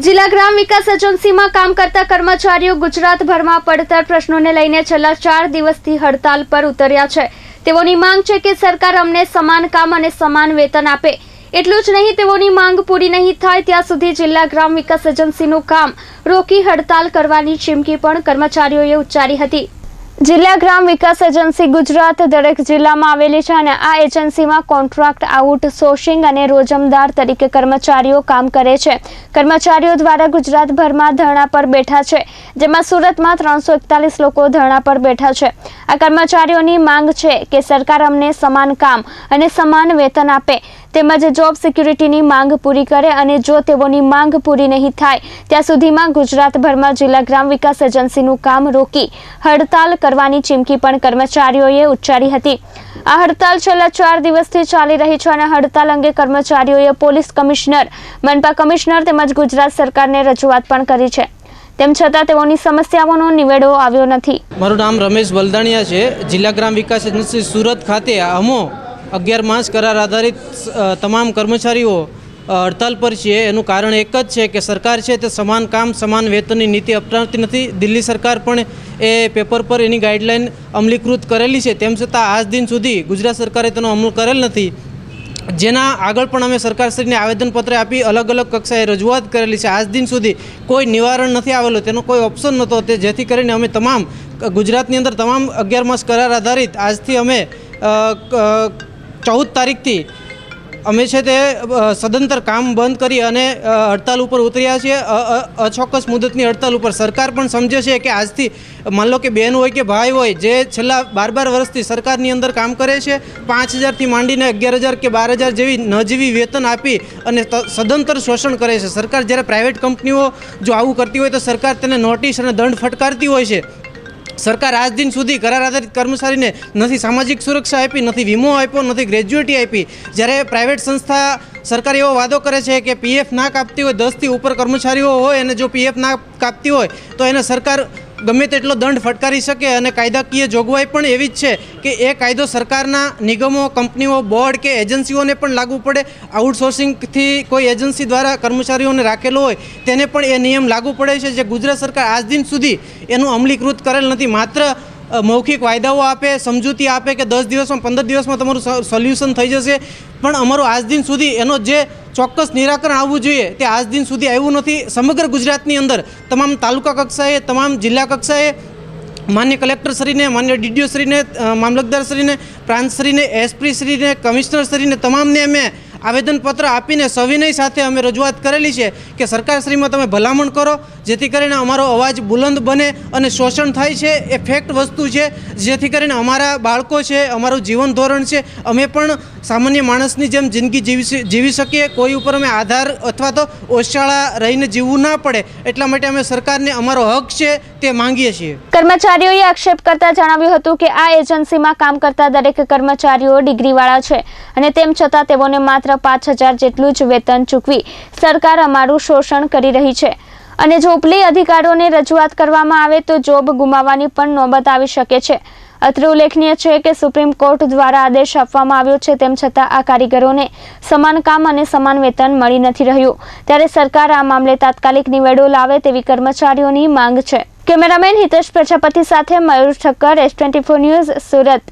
જિલ્લા ગ્રામ વિકાસ એજન્સીમાં કામ કરતા કર્મચારીઓ ગુજરાતભરમાં પડતર પ્રશ્નોને લઈને છેલ્લા 4 દિવસથી હડતાલ પર ઉતર્યા છે। તેઓની માંગ છે કે સરકાર અમને સમાન કામ અને સમાન વેતન આપે। એટલું જ નહીં, તેઓની માંગ પૂરી નહીં થાય ત્યાં સુધી જિલ્લા ગ્રામ વિકાસ એજન્સીનું કામ રોકી હડતાલ કરવાની ચીમકી પણ કર્મચારીઓએ ઉચ્ચારી હતી। જિલ્લા ગ્રામ વિકાસ એજન્સી ગુજરાત દરેક જિલ્લામાં આવેલી છે અને આ એજન્સીમાં કોન્ટ્રાક્ટ આઉટસોર્સિંગ અને રોજમદાર તરીકે કર્મચારીઓ કામ કરે છે। કર્મચારીઓ દ્વારા ગુજરાતભરમાં ધરણા પર બેઠા છે, જેમાં સુરતમાં 341 લોકો ધરણા પર બેઠા છે। આ કર્મચારીઓની માંગ છે કે સરકાર અમને સમાન કામ અને સમાન વેતન આપે તેમજ જોબ સિક્યુરિટીની માંગ પૂરી કરે અને જો તેઓની માંગ પૂરી નહીં થાય ત્યાં સુધીમાં ગુજરાતભરમાં જિલ્લા ગ્રામ વિકાસ એજન્સીનું કામ રોકી હડતાલ કરવાની ચીમકી પણ કર્મચારીઓએ ઉચ્ચારી હતી। આ હડતાલ છેલ્લા 4 દિવસથી ચાલી રહી છે અને હડતાલ અંગે કર્મચારીઓએ પોલીસ કમિશનર, મનપા કમિશનર તેમજ ગુજરાત સરકારને રજૂઆત પણ કરી છે। તેમ છતાં તેઓની સમસ્યાઓનો નિવેડો આવ્યો નથી। મારું નામ રમેશ બલદાણિયા છે। જિલ્લા ગ્રામ વિકાસ એજન્સી સુરત ખાતે અમો 11 માસ કરાર આધારિત તમામ કર્મચારીઓ હડતાલ પર છીએ। એનું કારણ એક જ છે કે સરકાર છે તે સમાન કામ સમાન વેતનની નીતિ અપનાવતી નથી। દિલ્હી સરકાર પણ એ પેપર પર એની ગાઈડલાઈન અમલીકૃત કરેલી છે, તેમ છતાં આજ દિન સુધી ગુજરાત સરકારે તેનો અમલ કરેલ નથી। જેના આગળ પણ અમે સરકારશ્રીને આવેદનપત્ર આપી અલગ અલગ કક્ષાએ રજૂઆત કરેલી છે। આજ દિન સુધી કોઈ નિવારણ નથી આવેલું, તેનો કોઈ ઓપ્શન નહોતો, તે જેથી કરીને અમે તમામ ગુજરાતની અંદર તમામ 11 માસ કરાર આધારિત આજથી અમે 14 તારીખથી અમે છે તે સદંતર કામ બંધ કરી અને હડતાલ ઉપર ઉતર્યા છીએ। અચોક્કસ મુદતની હડતાલ ઉપર સરકાર પણ સમજે છે કે આજથી માન લો કે બહેન હોય કે ભાઈ હોય જે છેલ્લા 12 વર્ષથી સરકારની અંદર કામ કરે છે, 5000થી માંડીને 11000 કે 12000 જેવી નજીવી વેતન આપી અને સદંતર શોષણ કરે છે। સરકાર જ્યારે પ્રાઇવેટ કંપનીઓ જો આવું કરતી હોય તો સરકાર તેને નોટિસ અને દંડ ફટકારતી હોય છે। સરકાર આજ દિન સુધી કરાર આધારિત કર્મચારીને નથી સામાજિક સુરક્ષા આપી, નથી વીમો આપ્યો, નથી ગ્રેજ્યુએટી આપી। જ્યારે પ્રાઇવેટ સંસ્થા સરકાર એવો વાદો કરે છે કે પીએફ ના કાપતી હોય, 10થી ઉપર કર્મચારીઓ હોય અને જો પીએફ ના કાપતી હોય તો એને સરકાર ગમે તેટલો દંડ ફટકારી શકે અને કાયદાકીય જોગવાઈ પણ એવી જ છે કે એ કાયદો સરકારના નિગમો, કંપનીઓ, બોર્ડ કે એજન્સીઓને પણ લાગુ પડે। આઉટસોર્સિંગથી કોઈ એજન્સી દ્વારા કર્મચારીઓને રાખેલો હોય તેને પણ એ નિયમ લાગુ પડે છે, જે ગુજરાત સરકાર આજ દિન સુધી એનું અમલીકૃત કરેલ નથી। માત્ર મૌખિક વાયદાઓ આપે, સમજૂતી આપે કે 10 દિવસમાં 15 દિવસમાં તમારું સોલ્યુશન થઈ જશે, પણ અમારું આજ દિન સુધી એનો જે ચોક્કસ નિરાકરણ આવવું જોઈએ તે આજ દિન સુધી આવ્યું નથી। સમગ્ર ગુજરાતની અંદર તમામ તાલુકા કક્ષાએ, તમામ જિલ્લા કક્ષાએ માન્ય કલેક્ટરશ્રીને, માન્ય ડીડીઓશ્રીને, મામલતદારશ્રીને, પ્રાંતશ્રીને, એસપીશ્રીને, કમિશનરશ્રીને તમામને અમે આવેદનપત્ર આપીને સવિનય સાથે અમે રજૂઆત કરેલી છે કે સરકારશ્રીમાં તમે ભલામણ કરો જેથી કરીને અમારો અવાજ બુલંદ બને અને શોષણ થાય છે એ ફેક્ટ વસ્તુ છે, જેથી કરીને અમારા બાળકો છે, અમારું જીવન ધોરણ છે, અમે પણ સામાન્ય માણસની જેમ જિંદગી જીવી શકીએ, કોઈ ઉપર અમે આધાર અથવા તો ઓછાળા રહીને જીવવું ના પડે, એટલા માટે અમે સરકારને અમારો હક છે તે માંગીએ છીએ। કર્મચારીઓએ આક્ષેપ કરતા જણાવ્યું હતું કે આ એજન્સીમાં કામ કરતા દરેક કર્મચારીઓ ડિગ્રીવાળા છે અને તેમ છતાં તેઓને માત્ર 5000 જેટલું જ વેતન ચૂકવી સરકાર અમારું શોષણ કરી રહી છે અને જો ઉપલી અધિકારીઓને રજૂઆત કરવામાં આવે તો જોબ ગુમાવવાની પણ નોબત આવી શકે છે। અત્રે ઉલ્લેખનીય છે કે સુપ્રીમ કોર્ટ દ્વારા આદેશ આપવામાં આવ્યો છે, તેમ છતાં આ કારીગરોને સમાન કામ અને સમાન વેતન મળી નથી રહ્યું, ત્યારે સરકાર આ મામલે તાત્કાલિક નિવેડો લાવે તેવી કર્મચારીઓની માંગ છે। કેમેરામેન હિતેશ પ્રજાપતિ સાથે મયુર ઠક્કર, S24 ન્યૂઝ, સુરત।